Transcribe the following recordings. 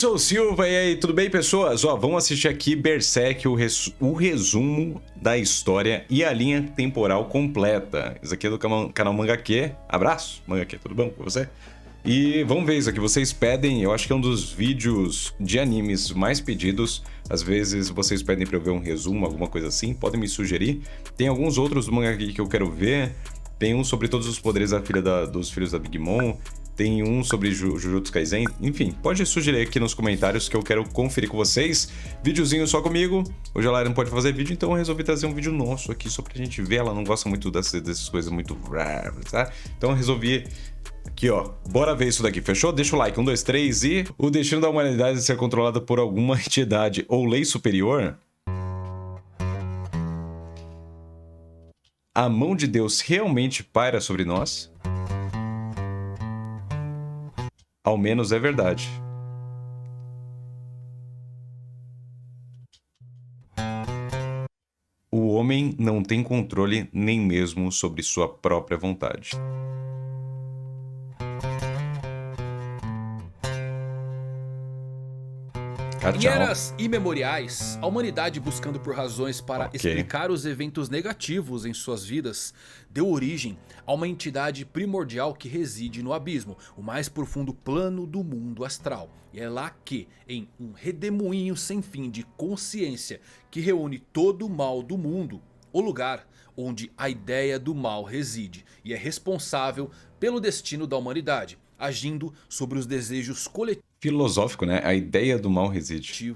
Sou o Silva, e aí, tudo bem, pessoas? Vamos assistir aqui Berserk, o resumo da história e a linha temporal completa. Isso aqui é do canal MangaQ. Abraço, MangaQ, tudo bom com você? E vamos ver isso aqui, vocês pedem, eu acho que é um dos vídeos de animes mais pedidos. Às vezes vocês pedem pra eu ver um resumo, alguma coisa assim, podem me sugerir. Tem alguns outros do MangaQ que eu quero ver. Tem um sobre todos os poderes da dos filhos da Big Mom. Tem um sobre Jujutsu Kaisen. Enfim, pode sugerir aqui nos comentários que eu quero conferir com vocês. Videozinho só comigo. Hoje a Lara não pode fazer vídeo, então eu resolvi trazer um vídeo nosso aqui só pra gente ver. Ela não gosta muito dessas coisas muito raras, tá? Então eu resolvi aqui, ó. Bora ver isso daqui, fechou? Deixa o like, 1, 2, 3 e... O destino da humanidade ser controlado por alguma entidade ou lei superior? A mão de Deus realmente paira sobre nós? Ao menos é verdade. O homem não tem controle nem mesmo sobre sua própria vontade. Em eras imemoriais, a humanidade, buscando por razões para explicar os eventos negativos em suas vidas, deu origem a uma entidade primordial que reside no abismo, o mais profundo plano do mundo astral. E é lá que, em um redemoinho sem fim de consciência que reúne todo o mal do mundo, o lugar onde a ideia do mal reside e é responsável pelo destino da humanidade, agindo sobre os desejos coletivos. Filosófico, né? A ideia do mal reside.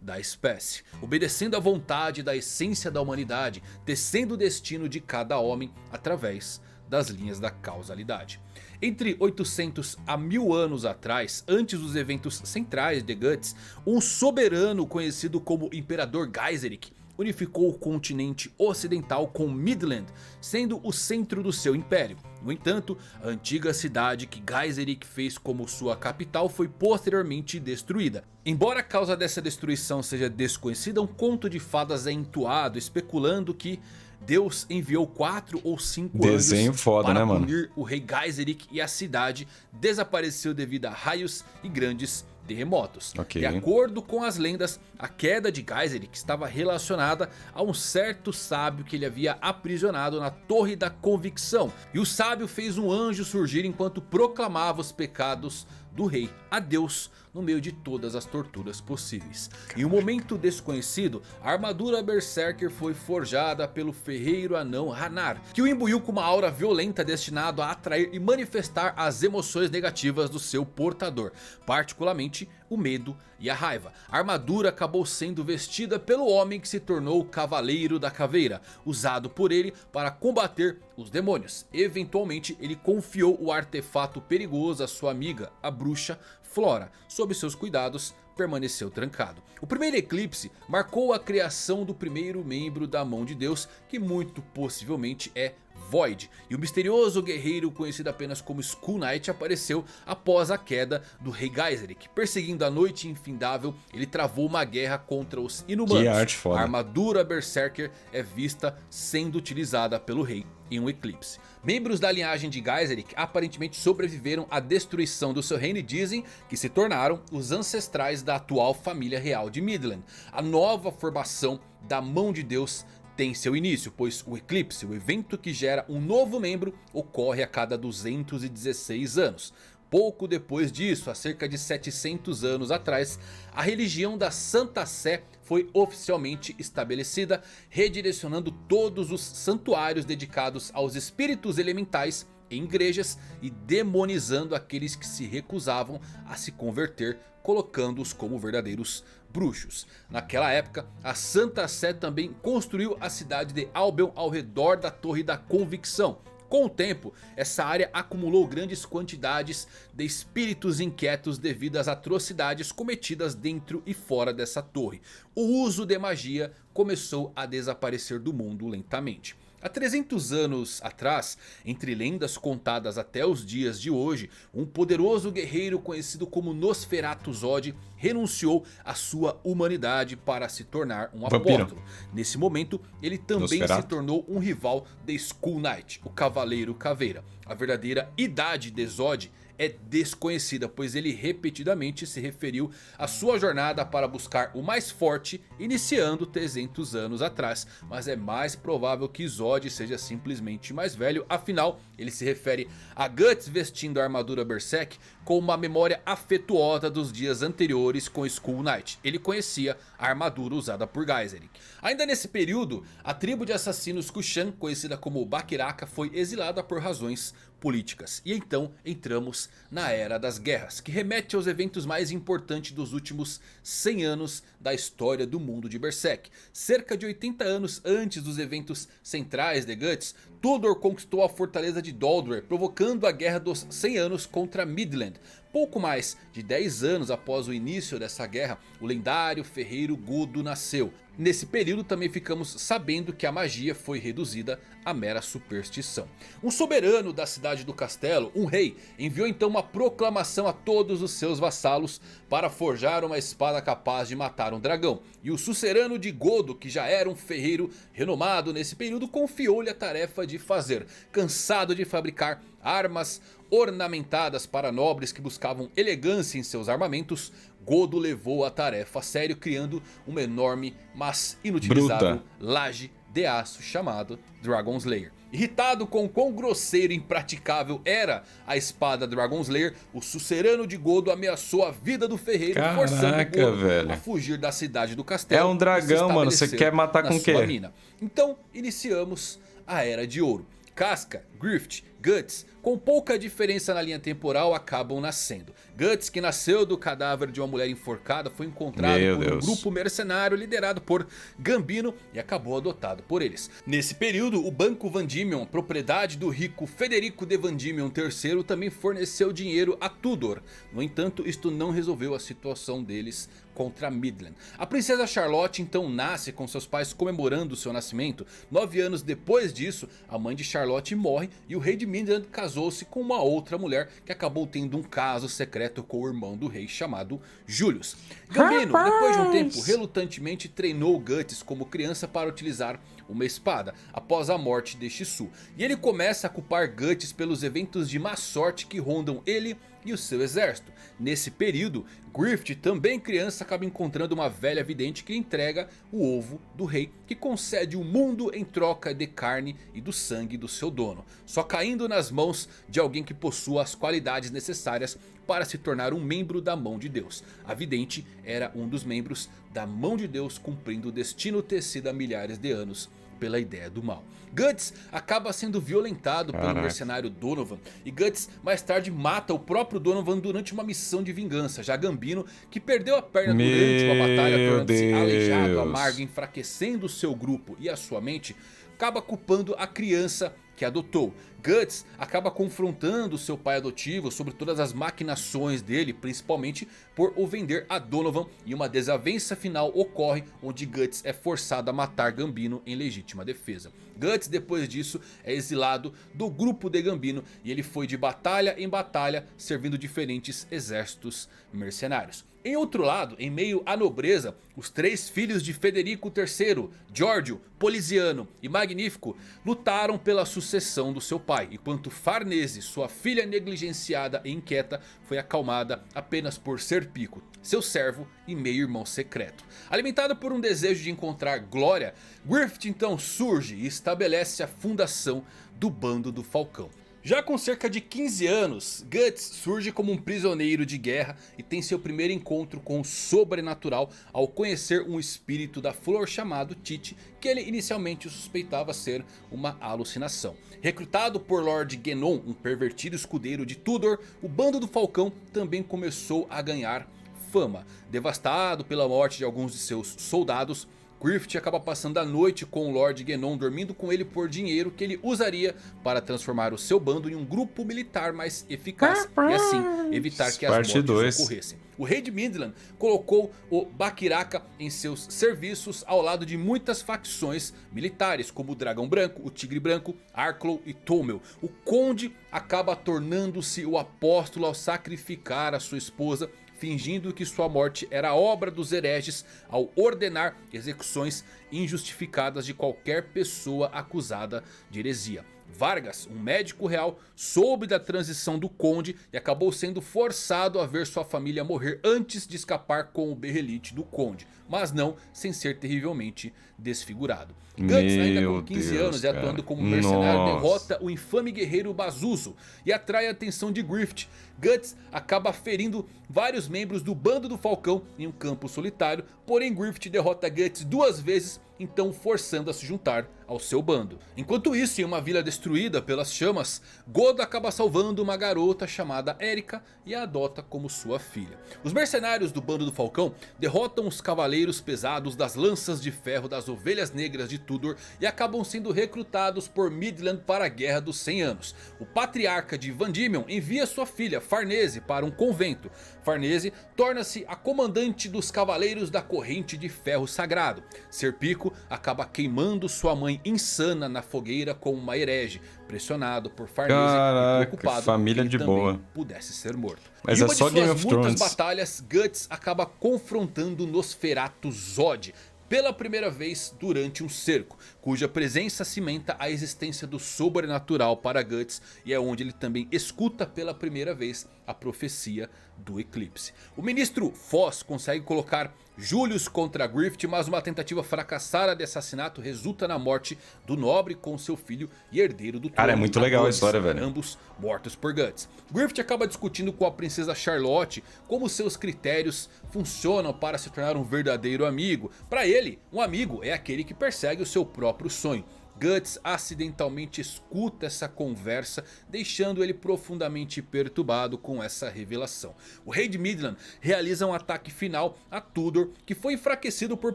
Da espécie, obedecendo à vontade da essência da humanidade, tecendo o destino de cada homem através das linhas da causalidade. Entre 800 a 1000 anos atrás, antes dos eventos centrais de Guts, um soberano conhecido como Imperador Gaiserik unificou o continente ocidental com Midland, sendo o centro do seu império. No entanto, a antiga cidade que Gaiserik fez como sua capital foi posteriormente destruída. Embora a causa dessa destruição seja desconhecida, um conto de fadas é entoado especulando que Deus enviou 4 ou 5 anjos para punir o rei Gaiserik, e a cidade desapareceu devido a raios e grandes terremotos. De acordo com as lendas, a queda de Gaiserik estava relacionada a um certo sábio que ele havia aprisionado na Torre da Convicção. E o sábio fez um anjo surgir enquanto proclamava os pecados do rei a Deus no meio de todas as torturas possíveis. Em um momento desconhecido, a armadura Berserker foi forjada pelo ferreiro anão Hanar, que o imbuiu com uma aura violenta destinado a atrair e manifestar as emoções negativas do seu portador, particularmente o medo e a raiva. A armadura acabou sendo vestida pelo homem que se tornou o Cavaleiro da Caveira, usado por ele para combater os demônios. Eventualmente ele confiou o artefato perigoso à sua amiga, a bruxa Flora. Sob seus cuidados, permaneceu trancado. O primeiro eclipse marcou a criação do primeiro membro da mão de Deus, que muito possivelmente é Void. E o misterioso guerreiro conhecido apenas como Skull Knight apareceu após a queda do rei Gaiserik. Perseguindo a noite infindável, ele travou uma guerra contra os inumanos. A armadura Berserker é vista sendo utilizada pelo rei em um eclipse. Membros da linhagem de Gaiserik aparentemente sobreviveram à destruição do seu reino e dizem que se tornaram os ancestrais da atual família real de Midland. A nova formação da mão de Deus tem seu início, pois o eclipse, o evento que gera um novo membro, ocorre a cada 216 anos. Pouco depois disso, há cerca de 700 anos atrás, a religião da Santa Sé foi oficialmente estabelecida, redirecionando todos os santuários dedicados aos espíritos elementais em igrejas e demonizando aqueles que se recusavam a se converter, colocando-os como verdadeiros bruxos. Naquela época, a Santa Sé também construiu a cidade de Albion ao redor da Torre da Convicção. Com o tempo, essa área acumulou grandes quantidades de espíritos inquietos devido às atrocidades cometidas dentro e fora dessa torre. O uso de magia começou a desaparecer do mundo lentamente. Há 300 anos atrás, entre lendas contadas até os dias de hoje, um poderoso guerreiro conhecido como Nosferatu Zod renunciou à sua humanidade para se tornar um apóstolo. Nesse momento, ele também se tornou um rival de Skull Knight, o Cavaleiro Caveira. A verdadeira idade de Zod é desconhecida, pois ele repetidamente se referiu à sua jornada para buscar o mais forte, iniciando 300 anos atrás. Mas é mais provável que Zod seja simplesmente mais velho, afinal ele se refere a Guts vestindo a armadura Berserk com uma memória afetuosa dos dias anteriores com Skull Knight. Ele conhecia a armadura usada por Geyserink. Ainda nesse período, a tribo de assassinos Kushan, conhecida como Bakiraka, foi exilada por razões políticas. E então entramos na Era das Guerras, que remete aos eventos mais importantes dos últimos 100 anos da história do mundo de Berserk. Cerca de 80 anos antes dos eventos centrais de Guts, Tudor conquistou a fortaleza de Doldrey, provocando a Guerra dos 100 anos contra Midland. Pouco mais de 10 anos após o início dessa guerra, o lendário ferreiro Godo nasceu. Nesse período também ficamos sabendo que a magia foi reduzida a mera superstição. Um soberano da cidade do castelo, um rei, enviou então uma proclamação a todos os seus vassalos para forjar uma espada capaz de matar um dragão. E o sucerano de Godo, que já era um ferreiro renomado nesse período, confiou-lhe a tarefa de fazer. Cansado de fabricar armas ornamentadas para nobres que buscavam elegância em seus armamentos, Godo levou a tarefa a sério, criando uma enorme, mas inutilizável laje de aço chamado Dragon Slayer. Irritado com o quão grosseiro e impraticável era a espada Dragon Slayer, o sucerano de Godo ameaçou a vida do ferreiro, forçando Godo a fugir da cidade do castelo. É um dragão, mano, você quer matar com o quê? Mina. Então iniciamos a Era de Ouro. Casca, Griffith, Guts, com pouca diferença na linha temporal, acabam nascendo. Guts, que nasceu do cadáver de uma mulher enforcada, foi encontrado por um grupo mercenário liderado por Gambino e acabou adotado por eles. Nesse período, o Banco Vandimion, propriedade do rico Federico de Vandimion III, também forneceu dinheiro a Tudor. No entanto, isto não resolveu a situação deles contra Midland. A princesa Charlotte então nasce com seus pais comemorando seu nascimento. 9 anos depois disso, a mãe de Charlotte morre e o rei de Midland casou-se com uma outra mulher que acabou tendo um caso secreto com o irmão do rei chamado Julius. Gambino, depois de um tempo, relutantemente treinou Guts como criança para utilizar uma espada após a morte de Shisu. E ele começa a culpar Guts pelos eventos de má sorte que rondam ele e o seu exército. Nesse período, Griffith, também criança, acaba encontrando uma velha vidente que entrega o ovo do rei, que concede o mundo em troca de carne e do sangue do seu dono, só caindo nas mãos de alguém que possua as qualidades necessárias para se tornar um membro da mão de Deus. A vidente era um dos membros da mão de Deus, cumprindo o destino tecido há milhares de anos pela ideia do mal. Guts acaba sendo violentado pelo mercenário Donovan, e Guts mais tarde mata o próprio Donovan durante uma missão de vingança. Já Gambino, que perdeu a perna durante uma batalha, tornando-se aleijado, amargo, enfraquecendo seu grupo e a sua mente, acaba culpando a criança que adotou. Guts acaba confrontando seu pai adotivo sobre todas as maquinações dele, principalmente por o vender a Donovan, e uma desavença final ocorre onde Guts é forçado a matar Gambino em legítima defesa. Guts, depois disso, é exilado do grupo de Gambino e ele foi de batalha em batalha, servindo diferentes exércitos mercenários. Em outro lado, em meio à nobreza, os 3 filhos de Federico III, Giorgio, Poliziano e Magnífico, lutaram pela sucessão do seu pai, enquanto Farnese, sua filha negligenciada e inquieta, foi acalmada apenas por Serpico, seu servo e meio-irmão secreto. Alimentado por um desejo de encontrar glória, Griffith então surge e estabelece a fundação do Bando do Falcão. Já com cerca de 15 anos, Guts surge como um prisioneiro de guerra e tem seu primeiro encontro com o sobrenatural ao conhecer um espírito da flor chamado Tite, que ele inicialmente suspeitava ser uma alucinação. Recrutado por Lord Genon, um pervertido escudeiro de Tudor, o Bando do Falcão também começou a ganhar fama. Devastado pela morte de alguns de seus soldados, Griffith acaba passando a noite com o Lord Genon, dormindo com ele por dinheiro que ele usaria para transformar o seu bando em um grupo militar mais eficaz e assim evitar que as mortes ocorressem. O rei de Midland colocou o Bakiraka em seus serviços ao lado de muitas facções militares como o Dragão Branco, o Tigre Branco, Arklow e Tomel. O conde acaba tornando-se o apóstolo ao sacrificar a sua esposa, fingindo que sua morte era obra dos hereges ao ordenar execuções injustificadas de qualquer pessoa acusada de heresia. Vargas, um médico real, soube da transição do Conde e acabou sendo forçado a ver sua família morrer antes de escapar com o berrelite do Conde, mas não sem ser terrivelmente desfigurado. Guts, ainda com 15 anos e atuando como mercenário, derrota o infame guerreiro Bazuzo e atrai a atenção de Griffith. Guts acaba ferindo vários membros do bando do Falcão em um campo solitário, porém Griffith derrota Guts 2 vezes, então forçando a se juntar ao seu bando. Enquanto isso, em uma vila destruída pelas chamas, God acaba salvando uma garota chamada Erika e a adota como sua filha. Os mercenários do bando do Falcão derrotam os cavaleiros pesados das lanças de ferro das ovelhas negras de Tudor e acabam sendo recrutados por Midland para a Guerra dos 100 Anos. O patriarca de Vandimion envia sua filha Farnese para um convento. Farnese torna-se a comandante dos cavaleiros da corrente de ferro sagrado. Serpico acaba queimando sua mãe insana na fogueira como uma herege, pressionado por Farnese e preocupado família que de também boa. pudesse ser morto. Mas em é uma só de Game suas of muitas Thrones. batalhas, Guts acaba confrontando Nosferatu Zod pela primeira vez durante um cerco, cuja presença cimenta a existência do sobrenatural para Guts e é onde ele também escuta pela primeira vez a profecia do eclipse. O ministro Foss consegue colocar Julius contra Griffith, mas uma tentativa fracassada de assassinato resulta na morte do nobre com seu filho e herdeiro do trono. Cara, é muito legal a Adonis, história, velho. ambos mortos por Guts. Griffith acaba discutindo com a princesa Charlotte como seus critérios funcionam para se tornar um verdadeiro amigo. Para ele, um amigo é aquele que persegue o seu próprio sonho. Guts acidentalmente escuta essa conversa, deixando ele profundamente perturbado com essa revelação. O rei de Midland realiza um ataque final a Tudor, que foi enfraquecido por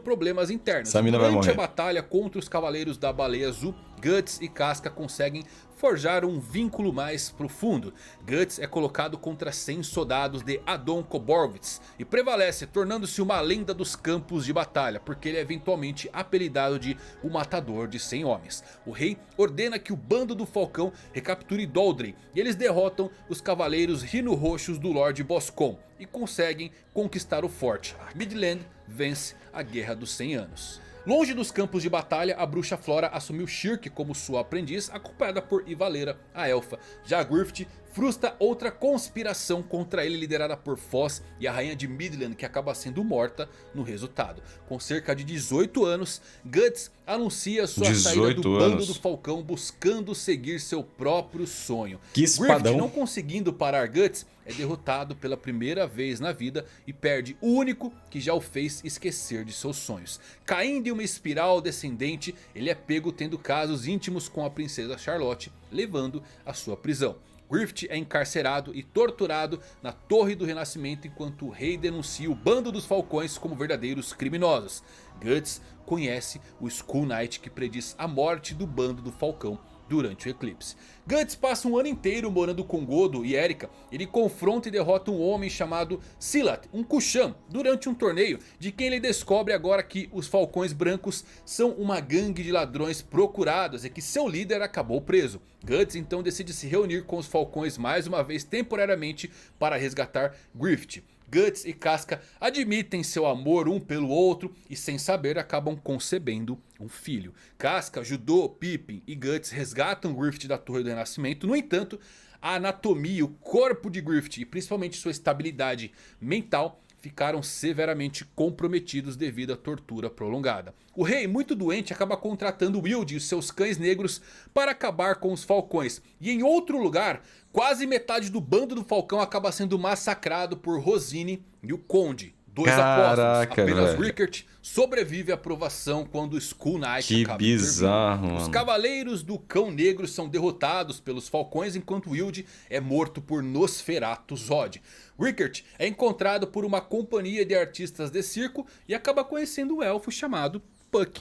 problemas internos. Samina vai Durante a morrer. batalha contra os cavaleiros da Baleia Azul, Guts e Casca conseguem forjar um vínculo mais profundo. Guts é colocado contra 100 soldados de Adon Koborvitz e prevalece, tornando-se uma lenda dos campos de batalha, porque ele é eventualmente apelidado de o matador de 100 homens. O rei ordena que o bando do Falcão recapture Doldrey e eles derrotam os cavaleiros rino-roxos do Lord Boscom e conseguem conquistar o forte. Midland vence a Guerra dos 100 Anos. Longe dos campos de batalha, a bruxa Flora assumiu Shirk como sua aprendiz, acompanhada por Ivalera, a elfa. Já Griffith frustra outra conspiração contra ele liderada por Foss e a rainha de Midland, que acaba sendo morta no resultado. Com cerca de 18 anos, Guts anuncia sua saída do bando do Falcão, buscando seguir seu próprio sonho. Que espadão. Griffith, não conseguindo parar Guts, é derrotado pela primeira vez na vida e perde o único que já o fez esquecer de seus sonhos. Caindo em uma espiral descendente, ele é pego tendo casos íntimos com a princesa Charlotte, levando à sua prisão. Griffith é encarcerado e torturado na Torre do Renascimento enquanto o rei denuncia o bando dos Falcões como verdadeiros criminosos. Guts conhece o Skull Knight que prediz a morte do bando do Falcão durante o eclipse. Guts passa um ano inteiro morando com Godo e Erika. Ele confronta e derrota um homem chamado Silat, um Kushan, durante um torneio, de quem ele descobre agora que os Falcões Brancos são uma gangue de ladrões procurados e que seu líder acabou preso. Guts então decide se reunir com os Falcões mais uma vez temporariamente para resgatar Griffith. Guts e Casca admitem seu amor um pelo outro e sem saber acabam concebendo um filho. Casca ajudou Pippin e Guts resgatam Griffith da Torre do Renascimento. No entanto, a anatomia, o corpo de Griffith e principalmente sua estabilidade mental ficaram severamente comprometidos devido à tortura prolongada. O rei, muito doente, acaba contratando Wild e os seus cães negros para acabar com os falcões. E em outro lugar, quase metade do bando do Falcão acaba sendo massacrado por Rosine e o Conde. Dois apóstolos, apenas velho. Rickert sobrevive à provação quando Skull Knight Que acaba bizarro, intervindo. Os mano. cavaleiros do Cão Negro são derrotados pelos Falcões enquanto Wild é morto por Nosferatu Zod. Rickert é encontrado por uma companhia de artistas de circo e acaba conhecendo um elfo chamado Puck.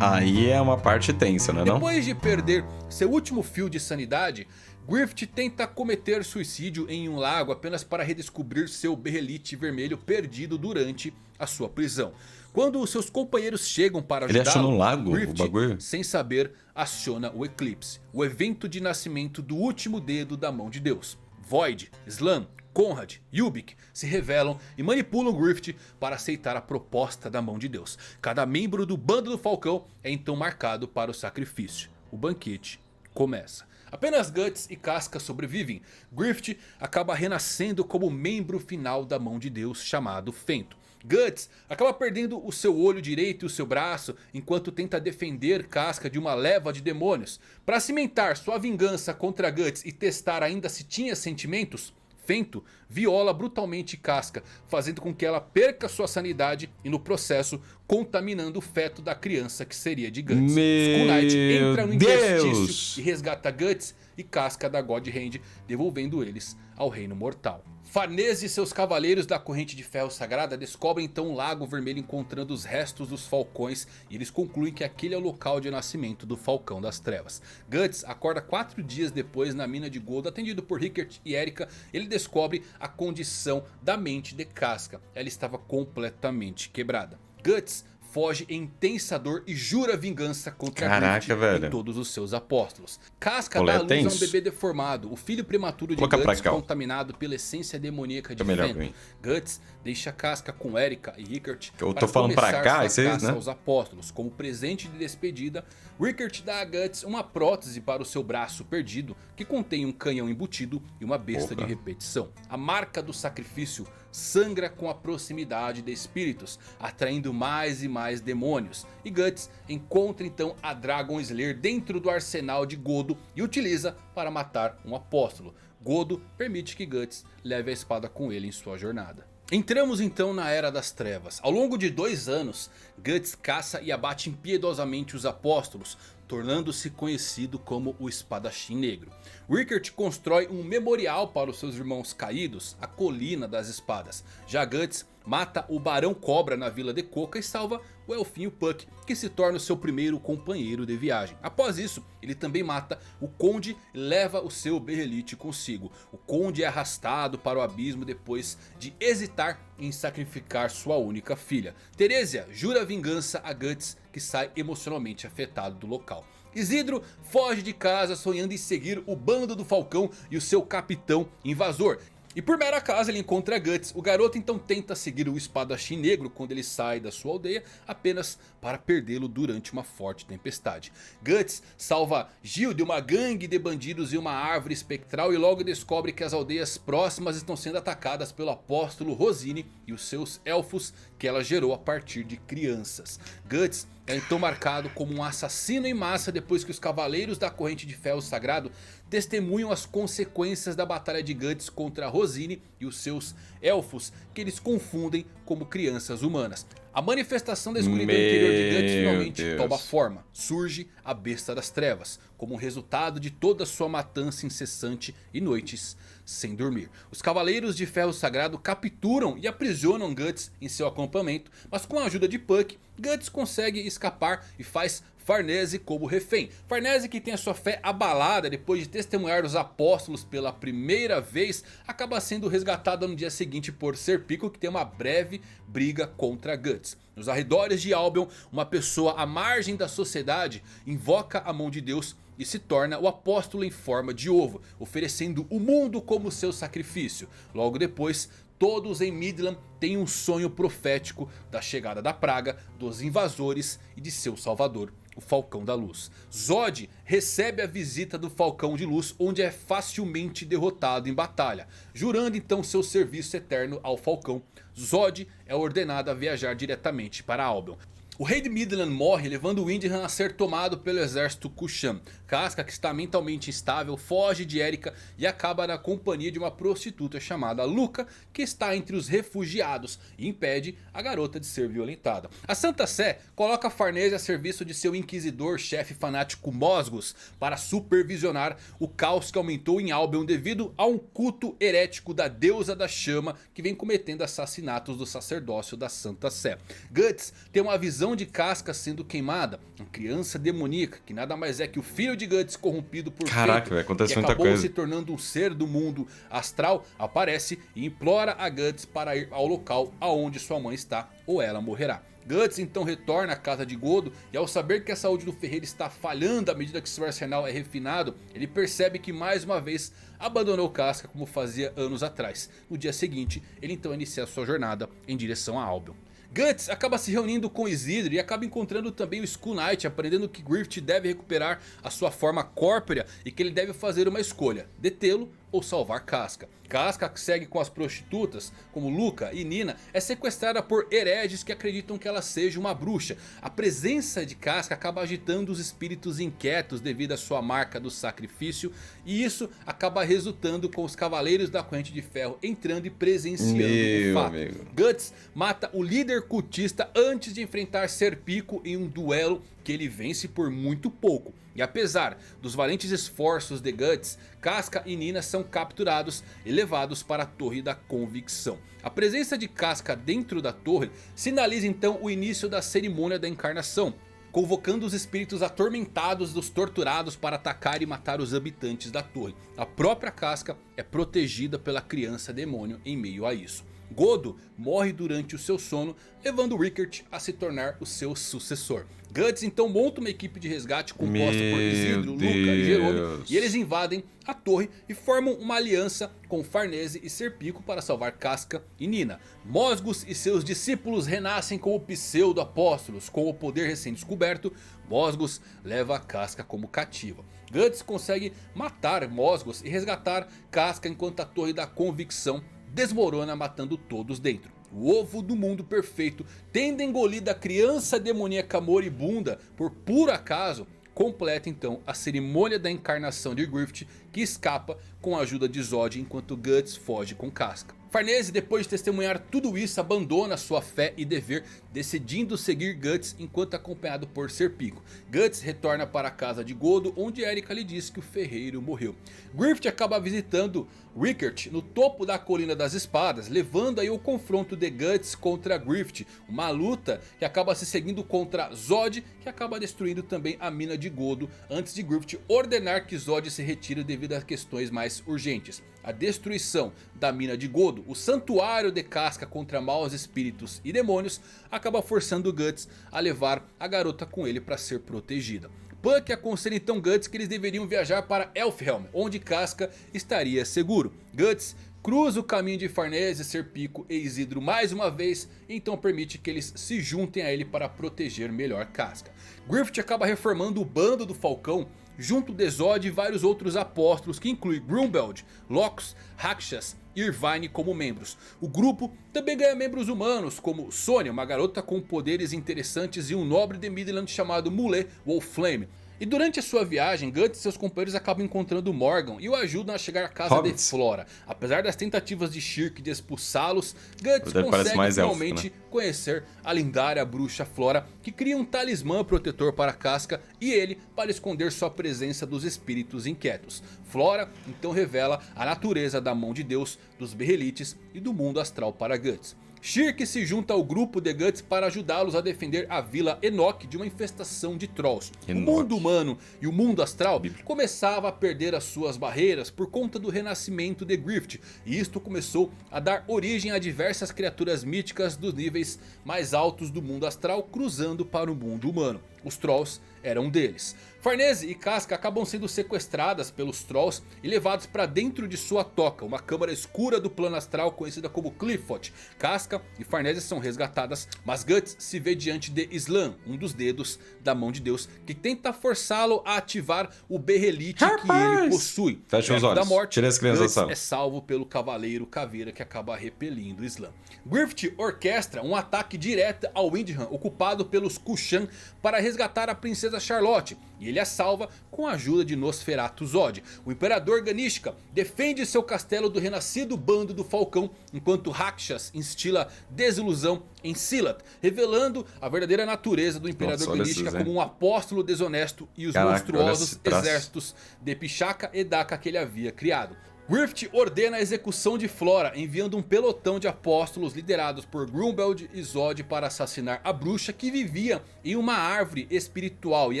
Aí é uma parte tensa, né não? Depois de perder seu último fio de sanidade, Griffith tenta cometer suicídio em um lago apenas para redescobrir seu berrelite vermelho perdido durante a sua prisão. Quando seus companheiros chegam para Ele achou ajudá-lo, no lago o Griffith, bagulho? sem saber, aciona o eclipse, o evento de nascimento do último dedo da mão de Deus. Void, Slan, Conrad e Ubik se revelam e manipulam Griffith para aceitar a proposta da mão de Deus. Cada membro do bando do Falcão é então marcado para o sacrifício. O banquete começa. Apenas Guts e Casca sobrevivem. Griffith acaba renascendo como membro final da mão de Deus, chamado Fento. Guts acaba perdendo o seu olho direito e o seu braço enquanto tenta defender Casca de uma leva de demônios. Para cimentar sua vingança contra Guts e testar ainda se tinha sentimentos, Fento viola brutalmente Casca, fazendo com que ela perca sua sanidade e no processo contaminando o feto da criança que seria de Guts. Skull Knight entra no interstício e resgata Guts e Casca da God Hand, devolvendo eles ao reino mortal. Farnese e seus cavaleiros da corrente de ferro sagrada descobrem então um lago vermelho encontrando os restos dos falcões e eles concluem que aquele é o local de nascimento do Falcão das Trevas. Guts acorda 4 dias depois na mina de Gold, atendido por Rickert e Erika. Ele descobre a condição da mente de Casca, ela estava completamente quebrada. Guts foge em intensa dor e jura vingança contra Griffith e todos os seus apóstolos. Casca dá à luz a um bebê deformado, o filho prematuro de Guts contaminado pela essência demoníaca de Fento. Guts deixa Casca com Erika e Rickert para começar sua caça aos apóstolos. Como presente de despedida, Rickert dá a Guts uma prótese para o seu braço perdido que contém um canhão embutido e uma besta de repetição. A marca do sacrifício sangra com a proximidade de espíritos, atraindo mais e mais demônios. E Guts encontra então a Dragon Slayer dentro do arsenal de Godo e utiliza para matar um apóstolo. Godo permite que Guts leve a espada com ele em sua jornada. Entramos então na Era das Trevas. Ao longo de 2 anos, Guts caça e abate impiedosamente os apóstolos, tornando-se conhecido como o Espadachim Negro. Rickert constrói um memorial para os seus irmãos caídos, a Colina das Espadas. Já Guts mata o Barão Cobra na Vila de Coca e salva o Elfinho Puck, que se torna o seu primeiro companheiro de viagem. Após isso, ele também mata o Conde e leva o seu Berrelite consigo. O Conde é arrastado para o abismo depois de hesitar em sacrificar sua única filha. Teresia jura vingança a Guts, que sai emocionalmente afetado do local. Isidro foge de casa sonhando em seguir o bando do Falcão e o seu capitão invasor. E por mera acaso ele encontra Guts. O garoto então tenta seguir o Espadachim Negro quando ele sai da sua aldeia, apenas para perdê-lo durante uma forte tempestade. Guts salva Gil de uma gangue de bandidos e uma árvore espectral e logo descobre que as aldeias próximas estão sendo atacadas pelo apóstolo Rosine e os seus elfos que ela gerou a partir de crianças. Guts é então marcado como um assassino em massa depois que os cavaleiros da corrente de ferro sagrado testemunham as consequências da batalha de Guts contra Rosine e os seus elfos, que eles confundem como crianças humanas. A manifestação da escuridão interior de Guts finalmente toma forma. Surge a Besta das Trevas, como resultado de toda sua matança incessante e noites sem dormir. Os Cavaleiros de Ferro Sagrado capturam e aprisionam Guts em seu acampamento, mas com a ajuda de Puck, Guts consegue escapar e faz Farnese como refém. Farnese, que tem a sua fé abalada depois de testemunhar os apóstolos pela primeira vez, acaba sendo resgatada no dia seguinte por Serpico, que tem uma breve briga contra Guts. Nos arredores de Albion, uma pessoa à margem da sociedade invoca a mão de Deus e se torna o apóstolo em forma de ovo, oferecendo o mundo como seu sacrifício. Logo depois, todos em Midland têm um sonho profético da chegada da praga, dos invasores e de seu salvador, o Falcão da Luz. Zod recebe a visita do Falcão de Luz, onde é facilmente derrotado em batalha. Jurando então seu serviço eterno ao Falcão, Zod é ordenado a viajar diretamente para Albion. O rei de Midland morre, levando Windham a ser tomado pelo exército Kushan. Casca, que está mentalmente instável, foge de Erika e acaba na companhia de uma prostituta chamada Luca, que está entre os refugiados e impede a garota de ser violentada. A Santa Sé coloca Farnese a serviço de seu inquisidor-chefe fanático Mosgus para supervisionar o caos que aumentou em Albion devido a um culto herético da deusa da chama que vem cometendo assassinatos do sacerdócio da Santa Sé. Guts tem uma visão explosão de Casca sendo queimada. Uma criança demoníaca, que nada mais é que o filho de Guts corrompido por Caraca, Fatal, acontece que muita acabou coisa. se tornando um ser do mundo astral, aparece e implora a Guts para ir ao local aonde sua mãe está ou ela morrerá. Guts então retorna à casa de Godo e ao saber que a saúde do ferreiro está falhando à medida que seu arsenal é refinado, ele percebe que mais uma vez abandonou Casca como fazia anos atrás. No dia seguinte, ele então inicia sua jornada em direção a Albion. Guts acaba se reunindo com Isidro e acaba encontrando também o Skull Knight, aprendendo que Griffith deve recuperar a sua forma corpórea e que ele deve fazer uma escolha: detê-lo ou salvar Casca. Casca, que segue com as prostitutas como Luca e Nina, é sequestrada por hereges que acreditam que ela seja uma bruxa. A presença de Casca acaba agitando os espíritos inquietos devido à sua marca do sacrifício, e isso acaba resultando com os Cavaleiros da Corrente de Ferro entrando e presenciando o fato. Amigo. Guts mata o líder cultista antes de enfrentar Serpico em um duelo que ele vence por muito pouco. E apesar dos valentes esforços de Guts, Casca e Nina são capturados e levados para a Torre da Convicção. A presença de Casca dentro da torre sinaliza então o início da cerimônia da encarnação, convocando os espíritos atormentados dos torturados para atacar e matar os habitantes da torre. A própria Casca é protegida pela criança demônio em meio a isso. Godo morre durante o seu sono, levando Rickert a se tornar o seu sucessor. Guts então monta uma equipe de resgate composta por Isidro, Luca e Jerome, e eles invadem a torre e formam uma aliança com Farnese e Serpico para salvar Casca e Nina. Mosgus e seus discípulos renascem como pseudo-apóstolos. Com o poder recém-descoberto, Mosgus leva a Casca como cativa. Guts consegue matar Mosgus e resgatar Casca enquanto a Torre da Convicção desmorona, matando todos dentro. O ovo do mundo perfeito, tendo engolido a criança demoníaca moribunda por puro acaso, completa então a cerimônia da encarnação de Griffith, que escapa com a ajuda de Zod enquanto Guts foge com Casca. Farnese, depois de testemunhar tudo isso, abandona sua fé e dever, decidindo seguir Guts enquanto acompanhado por Serpico. Guts retorna para a casa de Godo, onde Erika lhe diz que o ferreiro morreu. Griffith acaba visitando Rickert no topo da Colina das Espadas, levando aí o confronto de Guts contra Griffith, uma luta que acaba se seguindo contra Zod, que acaba destruindo também a mina de Godo, antes de Griffith ordenar que Zod se retire devido a questões mais urgentes. A destruição da mina de Godo, o santuário de Casca contra maus espíritos e demônios, acaba forçando Guts a levar a garota com ele para ser protegida. Puck aconselha então Guts que eles deveriam viajar para Elfhelm, onde Casca estaria seguro. Guts cruza o caminho de Farnese, Serpico e Isidro mais uma vez, e então permite que eles se juntem a ele para proteger melhor Casca. Griffith acaba reformando o bando do Falcão, junto de Zod e vários outros apóstolos, que inclui Grumbeld, Locus, Rakshas e Irvine como membros. O grupo também ganha membros humanos, como Sonya, uma garota com poderes interessantes, e um nobre de Midland chamado Mulet Wolfflame. E durante a sua viagem, Guts e seus companheiros acabam encontrando Morgan e o ajudam a chegar à casa de Flora. Apesar das tentativas de Shirk de expulsá-los, Guts consegue finalmente conhecer a lendária bruxa Flora, que cria um talismã protetor para Casca e ele para esconder sua presença dos espíritos inquietos. Flora então revela a natureza da mão de Deus, dos Berrelites e do mundo astral para Guts. Shirk se junta ao grupo de Guts para ajudá-los a defender a Vila Enoch de uma infestação de Trolls. O mundo humano e o mundo astral começava a perder as suas barreiras por conta do renascimento de Griffith, e isto começou a dar origem a diversas criaturas míticas dos níveis mais altos do mundo astral cruzando para o mundo humano. Os Trolls eram um deles. Farnese e Casca acabam sendo sequestradas pelos Trolls e levados para dentro de sua toca, uma câmara escura do plano astral conhecida como Qliphoth. Casca e Farnese são resgatadas, mas Guts se vê diante de Islam, um dos dedos da mão de Deus, que tenta forçá-lo a ativar o Berrelite que ele possui. Fecha os olhos, da morte, tira as crianças da Guts sala. é salvo pelo Cavaleiro Caveira, que acaba repelindo Islam. Griffith orquestra um ataque direto ao Windham, ocupado pelos Kushan, para resgatar a princesa Charlotte, e ele a salva com a ajuda de Nosferatu Zod. O Imperador Ganishka defende seu castelo do renascido bando do Falcão, enquanto Rakshas instila desilusão em Silat, revelando a verdadeira natureza do Imperador Ganishka como um apóstolo desonesto e os monstruosos exércitos de Pichaka e Daka que ele havia criado. Griffith ordena a execução de Flora, enviando um pelotão de apóstolos liderados por Grunbeld e Zod para assassinar a bruxa que vivia em uma árvore espiritual. E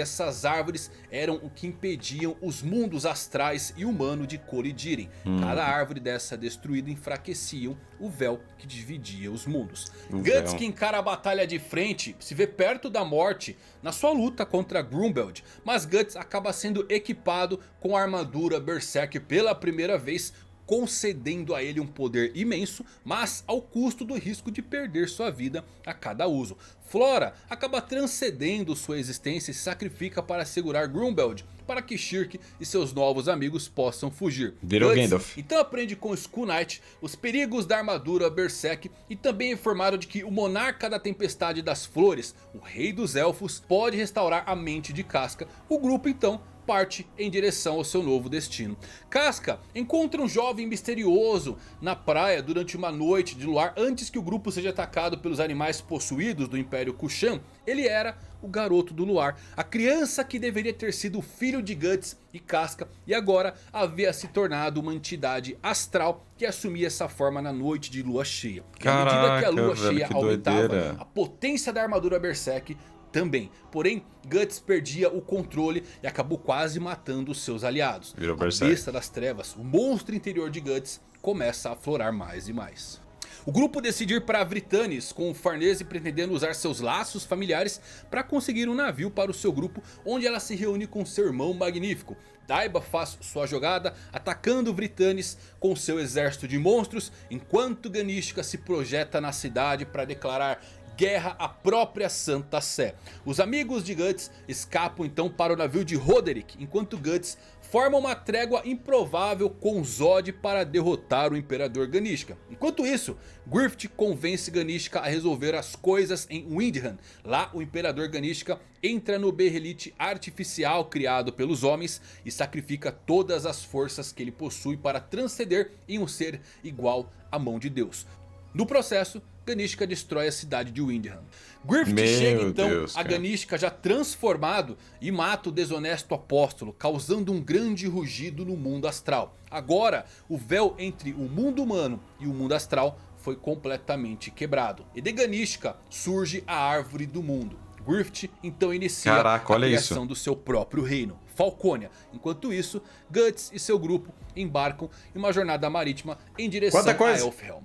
essas árvores eram o que impediam os mundos astrais e humano de colidirem. Cada árvore dessa destruída enfraqueciam o véu que dividia os mundos. Guts, que encara a batalha de frente, se vê perto da morte na sua luta contra Grunbeld. Mas Guts acaba sendo equipado com a armadura Berserk pela primeira vez, concedendo a ele um poder imenso, mas ao custo do risco de perder sua vida a cada uso. Flora acaba transcendendo sua existência e se sacrifica para segurar Grunbeld, para que Shirk e seus novos amigos possam fugir. Virou Gandalf. Então aprende com Skull Knight os perigos da armadura Berserk e também é informado de que o monarca da tempestade das flores, o rei dos elfos, pode restaurar a mente de Casca. O grupo então parte em direção ao seu novo destino. Casca encontra um jovem misterioso na praia durante uma noite de luar antes que o grupo seja atacado pelos animais possuídos do Império Kushan. Ele era o garoto do luar, a criança que deveria ter sido o filho de Guts e Casca e agora havia se tornado uma entidade astral que assumia essa forma na noite de lua cheia. Caraca, à medida que a lua cheia aumentava, doideira. a potência da armadura Berserk também. Porém, Guts perdia o controle e acabou quase matando os seus aliados. Virou A Berserk. besta das trevas, o monstro interior de Guts, começa a aflorar mais e mais. O grupo decide ir para Vritannis, com o Farnese pretendendo usar seus laços familiares para conseguir um navio para o seu grupo, onde ela se reúne com seu irmão magnífico. Daiba faz sua jogada, atacando Vritannis com seu exército de monstros, enquanto Ganishka se projeta na cidade para declarar guerra à própria Santa Sé. Os amigos de Guts escapam então para o navio de Roderick, enquanto Guts forma uma trégua improvável com Zod para derrotar o Imperador Ganishka. Enquanto isso, Griffith convence Ganishka a resolver as coisas em Windham. Lá o Imperador Ganishka entra no berrelite artificial criado pelos homens e sacrifica todas as forças que ele possui para transcender em um ser igual à mão de Deus. No processo, Ganishka destrói a cidade de Windham. Griffith chega então a Ganishka já transformado e mata o desonesto apóstolo, causando um grande rugido no mundo astral. Agora, o véu entre o mundo humano e o mundo astral foi completamente quebrado. E de Ganishka surge a árvore do mundo. Griffith então inicia a criação do seu próprio reino, Falconia. Enquanto isso, Guts e seu grupo embarcam em uma jornada marítima em direção a Elfhelm.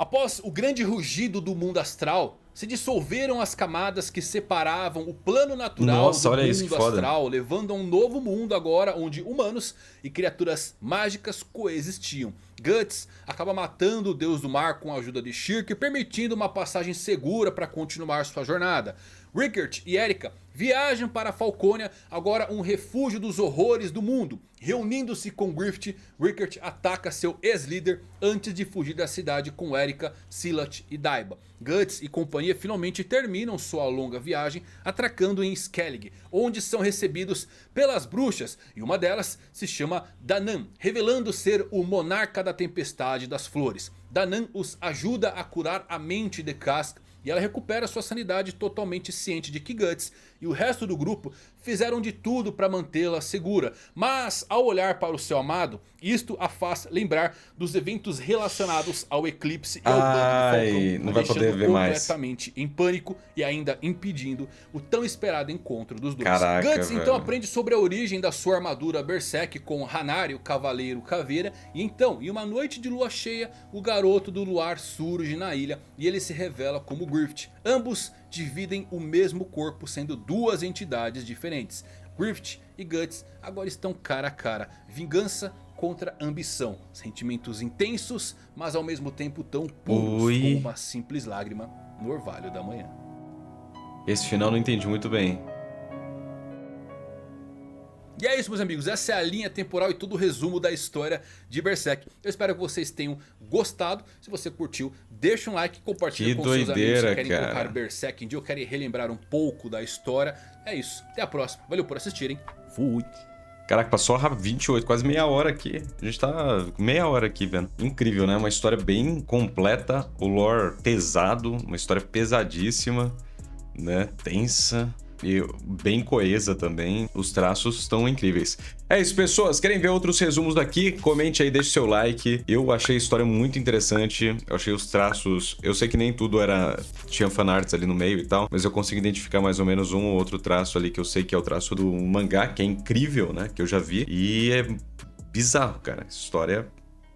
Após o grande rugido do mundo astral, se dissolveram as camadas que separavam o plano natural do mundo astral, levando a um novo mundo agora onde humanos e criaturas mágicas coexistiam. Guts acaba matando o deus do mar com a ajuda de Shirk, permitindo uma passagem segura para continuar sua jornada. Rickert e Erika viajam para Falconia, agora um refúgio dos horrores do mundo. Reunindo-se com Griffith, Rickert ataca seu ex-líder antes de fugir da cidade com Erika, Silat e Daiba. Guts e companhia finalmente terminam sua longa viagem atracando em Skellig, onde são recebidos pelas bruxas e uma delas se chama Danan, revelando ser o monarca da tempestade das flores. Danan os ajuda a curar a mente de Casca e ela recupera sua sanidade, totalmente ciente de que Guts e o resto do grupo fizeram de tudo para mantê-la segura. Mas ao olhar para o seu amado, isto a faz lembrar dos eventos relacionados ao eclipse e ao bando de Falcão, não vai poder ver mais. Completamente em pânico e ainda impedindo o tão esperado encontro dos dois. Caraca, Guts então aprende sobre a origem da sua armadura Berserk com Hanari, o Cavaleiro Caveira. E então, em uma noite de lua cheia, o garoto do luar surge na ilha e ele se revela como Griffith. Ambos dividem o mesmo corpo, sendo duas entidades diferentes. Griffith e Guts agora estão cara a cara. Vingança contra ambição. Sentimentos intensos, mas ao mesmo tempo tão puros como uma simples lágrima no orvalho da manhã. Esse final não entendi muito bem. E é isso, meus amigos, essa é a linha temporal e todo o resumo da história de Berserk. Eu espero que vocês tenham gostado. Se você curtiu, deixa um like, compartilha com seus amigos que querem colocar Berserk em dia ou querem relembrar um pouco da história. É isso, até a próxima. Valeu por assistirem. Fui. Caraca, passou 28, quase meia hora aqui. A gente tá meia hora aqui, vendo. Incrível, né? Uma história bem completa, o lore pesado, uma história pesadíssima, né? Tensa. e bem coesa também. Os traços estão incríveis. É isso, pessoas. Querem ver outros resumos daqui? Comente aí, deixe seu like. Eu achei a história muito interessante. Eu achei os traços... Eu sei que nem tudo tinha fanarts ali no meio e tal, mas eu consigo identificar mais ou menos um ou outro traço ali que eu sei que é o traço do mangá, que é incrível, né? Que eu já vi. E é bizarro, cara. História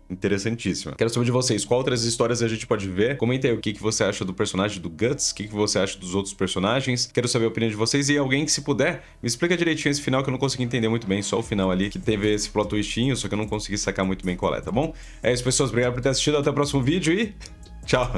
interessantíssima. Quero saber de vocês, qual outras histórias a gente pode ver? Comenta aí o que você acha do personagem do Guts, o que você acha dos outros personagens. Quero saber a opinião de vocês e alguém que, se puder, me explica direitinho esse final que eu não consegui entender muito bem, só o final ali, que teve esse plot twistinho, só que eu não consegui sacar muito bem qual é, tá bom? É isso, pessoas, obrigado por ter assistido, até o próximo vídeo e tchau!